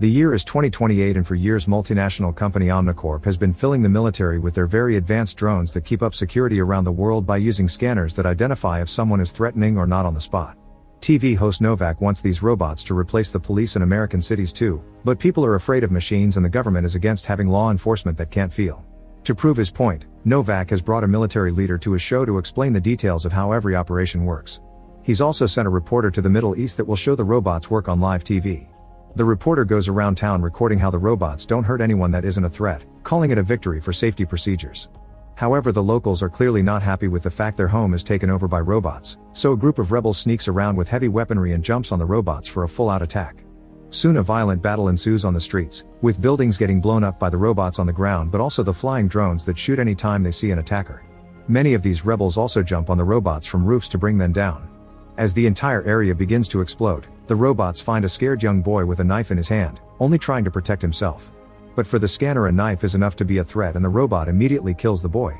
The year is 2028 and for years multinational company Omnicorp has been filling the military with their very advanced drones that keep up security around the world by using scanners that identify if someone is threatening or not on the spot. TV host Novak wants these robots to replace the police in American cities too, but people are afraid of machines and the government is against having law enforcement that can't feel. To prove his point, Novak has brought a military leader to his show to explain the details of how every operation works. He's also sent a reporter to the Middle East that will show the robots work on live TV. The reporter goes around town recording how the robots don't hurt anyone that isn't a threat, calling it a victory for safety procedures. However, the locals are clearly not happy with the fact their home is taken over by robots, so a group of rebels sneaks around with heavy weaponry and jumps on the robots for a full-out attack. Soon a violent battle ensues on the streets, with buildings getting blown up by the robots on the ground but also the flying drones that shoot any time they see an attacker. Many of these rebels also jump on the robots from roofs to bring them down. As the entire area begins to explode, the robots find a scared young boy with a knife in his hand, only trying to protect himself. But for the scanner, a knife is enough to be a threat and the robot immediately kills the boy.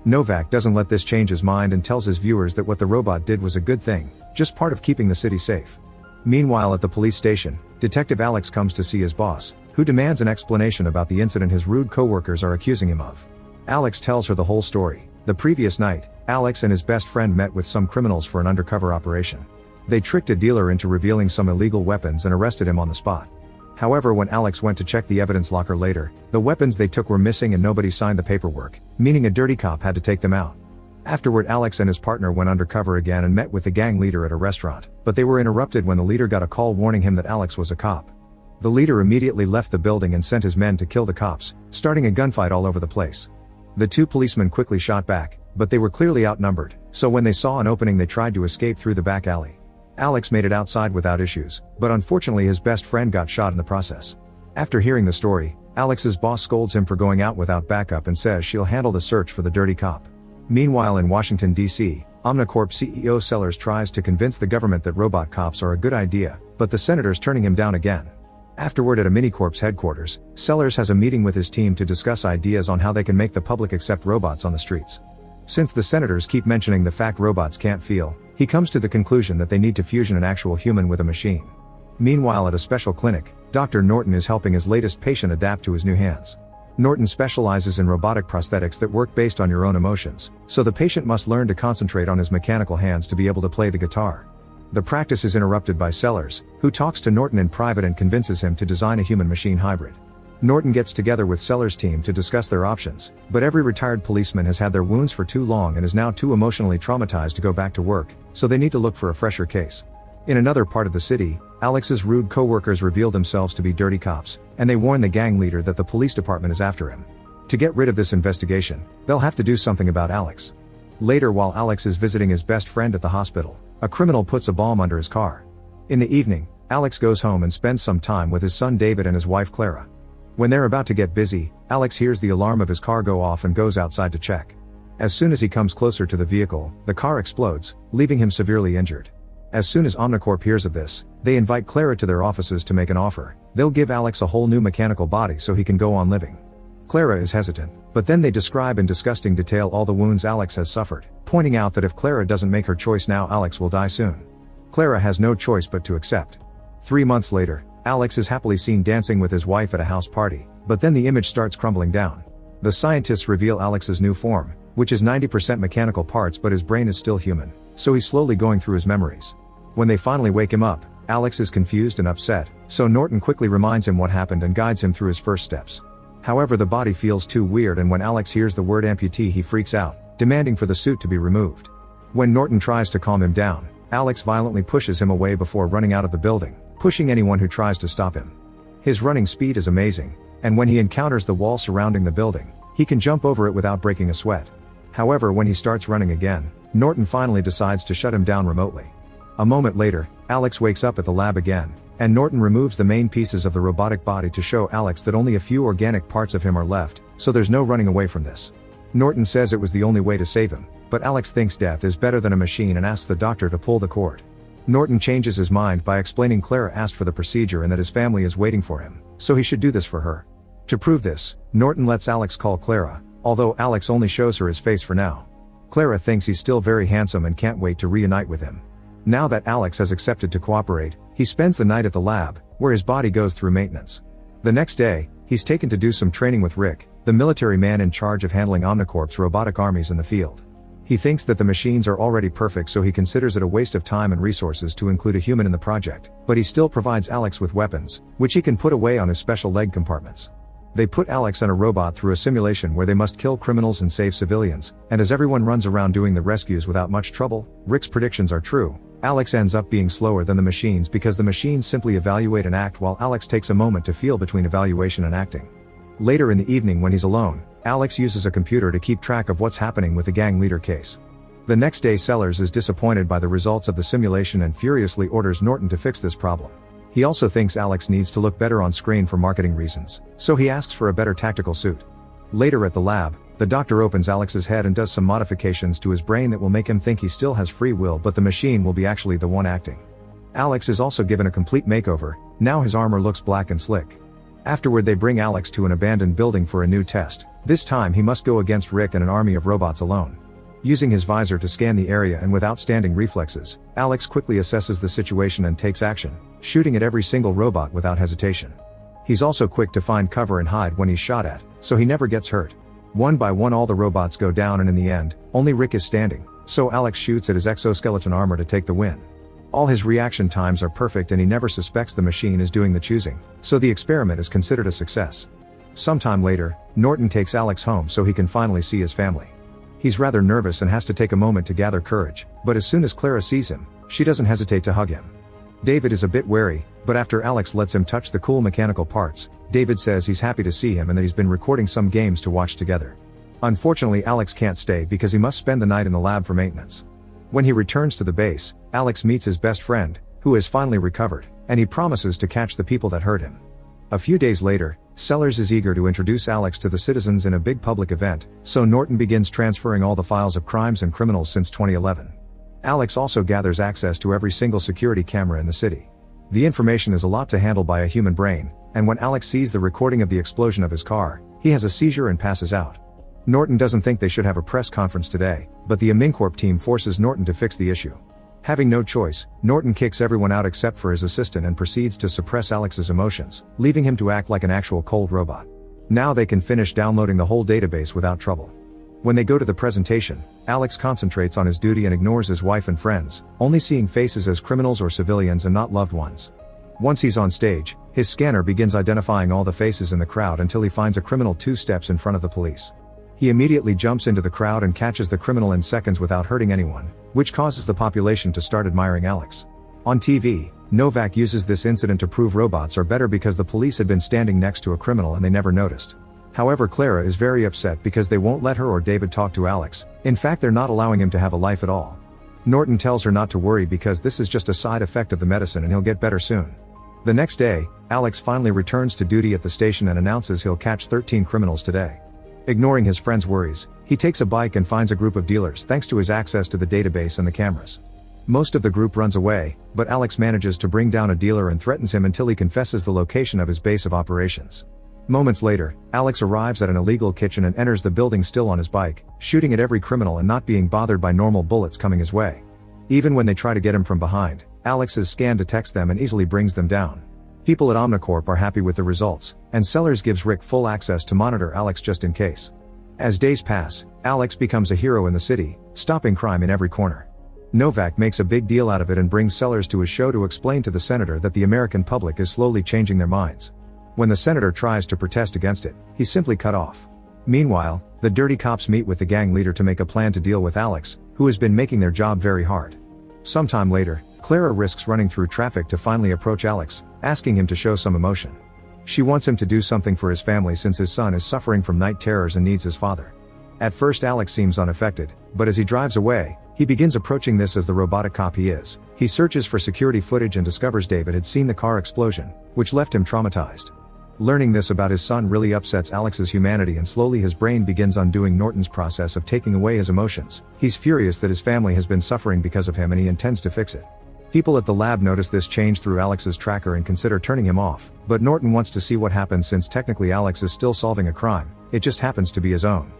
Novak doesn't let this change his mind and tells his viewers that what the robot did was a good thing, just part of keeping the city safe. Meanwhile at the police station, Detective Alex comes to see his boss, who demands an explanation about the incident his rude co-workers are accusing him of. Alex tells her the whole story. The previous night, Alex and his best friend met with some criminals for an undercover operation. They tricked a dealer into revealing some illegal weapons and arrested him on the spot. However, when Alex went to check the evidence locker later, the weapons they took were missing and nobody signed the paperwork, meaning a dirty cop had to take them out. Afterward, Alex and his partner went undercover again and met with the gang leader at a restaurant, but they were interrupted when the leader got a call warning him that Alex was a cop. The leader immediately left the building and sent his men to kill the cops, starting a gunfight all over the place. The two policemen quickly shot back, but they were clearly outnumbered, so when they saw an opening they tried to escape through the back alley. Alex made it outside without issues, but unfortunately his best friend got shot in the process. After hearing the story, Alex's boss scolds him for going out without backup and says she'll handle the search for the dirty cop. Meanwhile in Washington, D.C., Omnicorp CEO Sellers tries to convince the government that robot cops are a good idea, but the senator's turning him down again. Afterward at Omnicorp's headquarters, Sellers has a meeting with his team to discuss ideas on how they can make the public accept robots on the streets. Since the senators keep mentioning the fact robots can't feel, he comes to the conclusion that they need to fusion an actual human with a machine. Meanwhile at a special clinic, Dr. Norton is helping his latest patient adapt to his new hands. Norton specializes in robotic prosthetics that work based on your own emotions, so the patient must learn to concentrate on his mechanical hands to be able to play the guitar. The practice is interrupted by Sellers, who talks to Norton in private and convinces him to design a human-machine hybrid. Norton gets together with Sellers' team to discuss their options, but every retired policeman has had their wounds for too long and is now too emotionally traumatized to go back to work, so they need to look for a fresher case. In another part of the city, Alex's rude co-workers reveal themselves to be dirty cops, and they warn the gang leader that the police department is after him. To get rid of this investigation, they'll have to do something about Alex. Later, while Alex is visiting his best friend at the hospital, a criminal puts a bomb under his car. In the evening, Alex goes home and spends some time with his son David and his wife Clara. When they're about to get busy, Alex hears the alarm of his car go off and goes outside to check. As soon as he comes closer to the vehicle, the car explodes, leaving him severely injured. As soon as Omnicorp hears of this, they invite Clara to their offices to make an offer. They'll give Alex a whole new mechanical body so he can go on living. Clara is hesitant, but then they describe in disgusting detail all the wounds Alex has suffered, pointing out that if Clara doesn't make her choice now, Alex will die soon. Clara has no choice but to accept. 3 months later, Alex is happily seen dancing with his wife at a house party, but then the image starts crumbling down. The scientists reveal Alex's new form, which is 90% mechanical parts but his brain is still human, so he's slowly going through his memories. When they finally wake him up, Alex is confused and upset, so Norton quickly reminds him what happened and guides him through his first steps. However, the body feels too weird and when Alex hears the word amputee he freaks out, demanding for the suit to be removed. When Norton tries to calm him down, Alex violently pushes him away before running out of the building, pushing anyone who tries to stop him. His running speed is amazing, and when he encounters the wall surrounding the building, he can jump over it without breaking a sweat. However, when he starts running again, Norton finally decides to shut him down remotely. A moment later, Alex wakes up at the lab again, and Norton removes the main pieces of the robotic body to show Alex that only a few organic parts of him are left, so there's no running away from this. Norton says it was the only way to save him, but Alex thinks death is better than a machine and asks the doctor to pull the cord. Norton changes his mind by explaining Clara asked for the procedure and that his family is waiting for him, so he should do this for her. To prove this, Norton lets Alex call Clara, although Alex only shows her his face for now. Clara thinks he's still very handsome and can't wait to reunite with him. Now that Alex has accepted to cooperate, he spends the night at the lab, where his body goes through maintenance. The next day, he's taken to do some training with Rick, the military man in charge of handling Omnicorp's robotic armies in the field. He thinks that the machines are already perfect, so he considers it a waste of time and resources to include a human in the project, but he still provides Alex with weapons, which he can put away on his special leg compartments. They put Alex and a robot through a simulation where they must kill criminals and save civilians, and as everyone runs around doing the rescues without much trouble, Rick's predictions are true. Alex ends up being slower than the machines because the machines simply evaluate and act while Alex takes a moment to feel between evaluation and acting. Later in the evening when he's alone, Alex uses a computer to keep track of what's happening with the gang leader case. The next day Sellers is disappointed by the results of the simulation and furiously orders Norton to fix this problem. He also thinks Alex needs to look better on screen for marketing reasons, so he asks for a better tactical suit. Later at the lab, the doctor opens Alex's head and does some modifications to his brain that will make him think he still has free will, but the machine will be actually the one acting. Alex is also given a complete makeover. Now his armor looks black and slick. Afterward they bring Alex to an abandoned building for a new test. This time he must go against Rick and an army of robots alone. Using his visor to scan the area and with outstanding reflexes, Alex quickly assesses the situation and takes action, shooting at every single robot without hesitation. He's also quick to find cover and hide when he's shot at, so he never gets hurt. One by one all the robots go down and in the end, only Rick is standing, so Alex shoots at his exoskeleton armor to take the win. All his reaction times are perfect and he never suspects the machine is doing the choosing, so the experiment is considered a success. Sometime later, Norton takes Alex home so he can finally see his family. He's rather nervous and has to take a moment to gather courage, but as soon as Clara sees him, she doesn't hesitate to hug him. David is a bit wary, but after Alex lets him touch the cool mechanical parts, David says he's happy to see him and that he's been recording some games to watch together. Unfortunately Alex can't stay because he must spend the night in the lab for maintenance. When he returns to the base, Alex meets his best friend, who has finally recovered, and he promises to catch the people that hurt him. A few days later, Sellers is eager to introduce Alex to the citizens in a big public event, so Norton begins transferring all the files of crimes and criminals since 2011. Alex also gathers access to every single security camera in the city. The information is a lot to handle by a human brain, and when Alex sees the recording of the explosion of his car, he has a seizure and passes out. Norton doesn't think they should have a press conference today, but the Omnicorp team forces Norton to fix the issue. Having no choice, Norton kicks everyone out except for his assistant and proceeds to suppress Alex's emotions, leaving him to act like an actual cold robot. Now they can finish downloading the whole database without trouble. When they go to the presentation, Alex concentrates on his duty and ignores his wife and friends, only seeing faces as criminals or civilians and not loved ones. Once he's on stage, his scanner begins identifying all the faces in the crowd until he finds a criminal 2 steps in front of the police. He immediately jumps into the crowd and catches the criminal in seconds without hurting anyone, which causes the population to start admiring Alex. On TV, Novak uses this incident to prove robots are better because the police had been standing next to a criminal and they never noticed. However, Clara is very upset because they won't let her or David talk to Alex. In fact, they're not allowing him to have a life at all. Norton tells her not to worry because this is just a side effect of the medicine and he'll get better soon. The next day, Alex finally returns to duty at the station and announces he'll catch 13 criminals today. Ignoring his friend's worries, he takes a bike and finds a group of dealers thanks to his access to the database and the cameras. Most of the group runs away, but Alex manages to bring down a dealer and threatens him until he confesses the location of his base of operations. Moments later, Alex arrives at an illegal kitchen and enters the building still on his bike, shooting at every criminal and not being bothered by normal bullets coming his way. Even when they try to get him from behind, Alex's scan detects them and easily brings them down. People at Omnicorp are happy with the results, and Sellers gives Rick full access to monitor Alex just in case. As days pass, Alex becomes a hero in the city, stopping crime in every corner. Novak makes a big deal out of it and brings Sellers to his show to explain to the senator that the American public is slowly changing their minds. When the senator tries to protest against it, he's simply cut off. Meanwhile, the dirty cops meet with the gang leader to make a plan to deal with Alex, who has been making their job very hard. Sometime later, Clara risks running through traffic to finally approach Alex, asking him to show some emotion. She wants him to do something for his family since his son is suffering from night terrors and needs his father. At first Alex seems unaffected, but as he drives away, he begins approaching this as the robotic cop he is. He searches for security footage and discovers David had seen the car explosion, which left him traumatized. Learning this about his son really upsets Alex's humanity and slowly his brain begins undoing Norton's process of taking away his emotions. He's furious that his family has been suffering because of him and he intends to fix it. People at the lab notice this change through Alex's tracker and consider turning him off, but Norton wants to see what happens since technically Alex is still solving a crime, it just happens to be his own.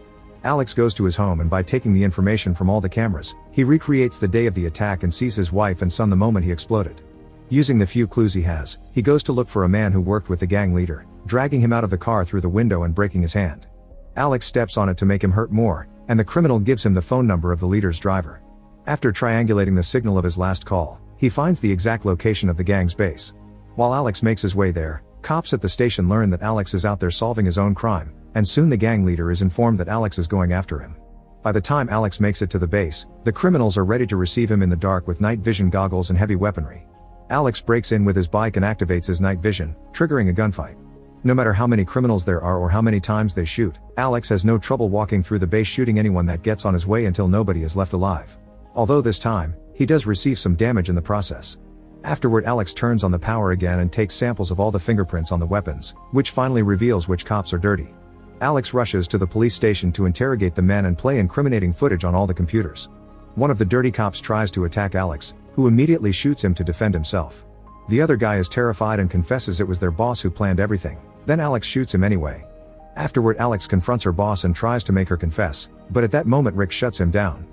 Alex goes to his home and by taking the information from all the cameras, he recreates the day of the attack and sees his wife and son the moment he exploded. Using the few clues he has, he goes to look for a man who worked with the gang leader, dragging him out of the car through the window and breaking his hand. Alex steps on it to make him hurt more, and the criminal gives him the phone number of the leader's driver. After triangulating the signal of his last call, he finds the exact location of the gang's base. While Alex makes his way there, cops at the station learn that Alex is out there solving his own crime, and soon the gang leader is informed that Alex is going after him. By the time Alex makes it to the base, the criminals are ready to receive him in the dark with night vision goggles and heavy weaponry. Alex breaks in with his bike and activates his night vision, triggering a gunfight. No matter how many criminals there are or how many times they shoot, Alex has no trouble walking through the base shooting anyone that gets on his way until nobody is left alive. Although this time, he does receive some damage in the process. Afterward, Alex turns on the power again and takes samples of all the fingerprints on the weapons, which finally reveals which cops are dirty. Alex rushes to the police station to interrogate the men and play incriminating footage on all the computers. One of the dirty cops tries to attack Alex, who immediately shoots him to defend himself. The other guy is terrified and confesses it was their boss who planned everything, then Alex shoots him anyway. Afterward, Alex confronts her boss and tries to make her confess, but at that moment Rick shuts him down.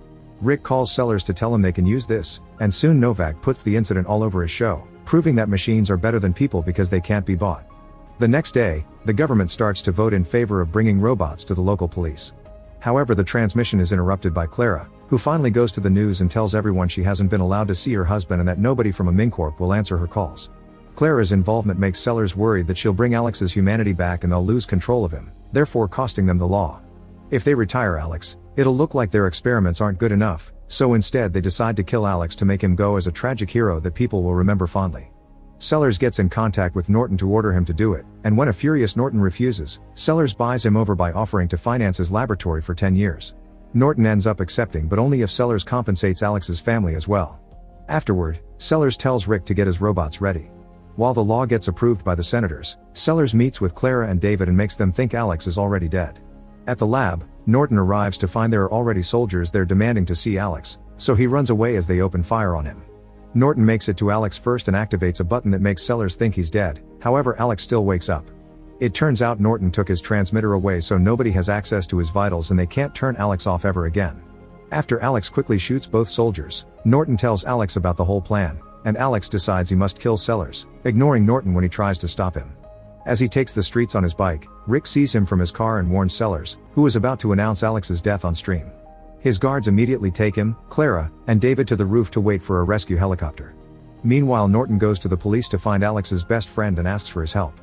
Rick calls Sellers to tell him they can use this, and soon Novak puts the incident all over his show, proving that machines are better than people because they can't be bought. The next day, the government starts to vote in favor of bringing robots to the local police. However, the transmission is interrupted by Clara, who finally goes to the news and tells everyone she hasn't been allowed to see her husband and that nobody from Amincorp will answer her calls. Clara's involvement makes Sellers worried that she'll bring Alex's humanity back and they'll lose control of him, therefore costing them the law. If they retire Alex, it'll look like their experiments aren't good enough, so instead they decide to kill Alex to make him go as a tragic hero that people will remember fondly. Sellers gets in contact with Norton to order him to do it, and when a furious Norton refuses, Sellers buys him over by offering to finance his laboratory for 10 years. Norton ends up accepting, but only if Sellers compensates Alex's family as well. Afterward, Sellers tells Rick to get his robots ready. While the law gets approved by the senators, Sellers meets with Clara and David and makes them think Alex is already dead. At the lab, Norton arrives to find there are already soldiers there demanding to see Alex, so he runs away as they open fire on him. Norton makes it to Alex first and activates a button that makes Sellers think he's dead, however Alex still wakes up. It turns out Norton took his transmitter away so nobody has access to his vitals and they can't turn Alex off ever again. After Alex quickly shoots both soldiers, Norton tells Alex about the whole plan, and Alex decides he must kill Sellers, ignoring Norton when he tries to stop him. As he takes the streets on his bike, Rick sees him from his car and warns Sellers, who is about to announce Alex's death on stream. His guards immediately take him, Clara, and David to the roof to wait for a rescue helicopter. Meanwhile, Norton goes to the police to find Alex's best friend and asks for his help.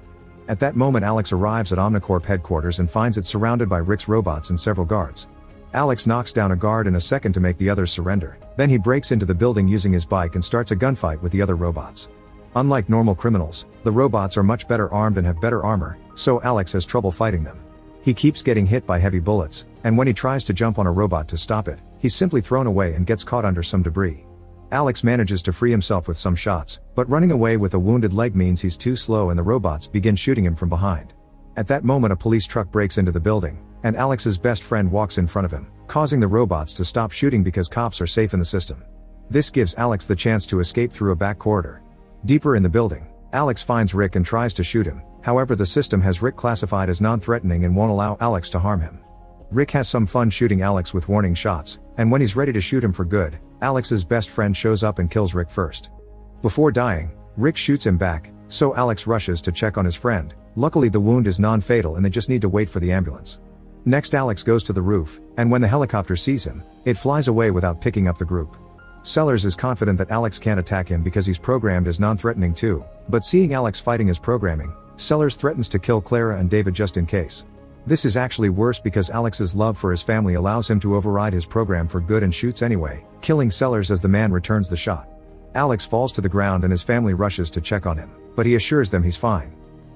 At that moment, Alex arrives at Omnicorp headquarters and finds it surrounded by Rick's robots and several guards. Alex knocks down a guard in a second to make the others surrender, then he breaks into the building using his bike and starts a gunfight with the other robots. Unlike normal criminals, the robots are much better armed and have better armor, so Alex has trouble fighting them. He keeps getting hit by heavy bullets, and when he tries to jump on a robot to stop it, he's simply thrown away and gets caught under some debris. Alex manages to free himself with some shots, but running away with a wounded leg means he's too slow and the robots begin shooting him from behind. At that moment, a police truck breaks into the building, and Alex's best friend walks in front of him, causing the robots to stop shooting because cops are safe in the system. This gives Alex the chance to escape through a back corridor. Deeper in the building, Alex finds Rick and tries to shoot him, however the system has Rick classified as non-threatening and won't allow Alex to harm him. Rick has some fun shooting Alex with warning shots, and when he's ready to shoot him for good, Alex's best friend shows up and kills Rick first. Before dying, Rick shoots him back, so Alex rushes to check on his friend. Luckily the wound is non-fatal and they just need to wait for the ambulance. Next, Alex goes to the roof, and when the helicopter sees him, it flies away without picking up the group. Sellers is confident that Alex can't attack him because he's programmed as non-threatening too, but seeing Alex fighting his programming, Sellers threatens to kill Clara and David just in case. This is actually worse because Alex's love for his family allows him to override his program for good and shoots anyway, killing Sellers as the man returns the shot. Alex falls to the ground and his family rushes to check on him, but he assures them he's fine.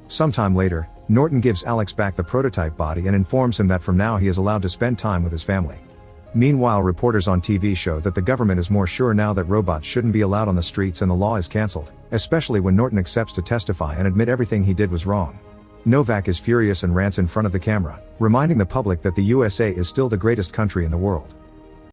Sometime later, Norton gives Alex back the prototype body and informs him that from now he is allowed to spend time with his family. Meanwhile, reporters on TV show that the government is more sure now that robots shouldn't be allowed on the streets and the law is cancelled, especially when Norton accepts to testify and admit everything he did was wrong. Novak is furious and rants in front of the camera, reminding the public that the USA is still the greatest country in the world.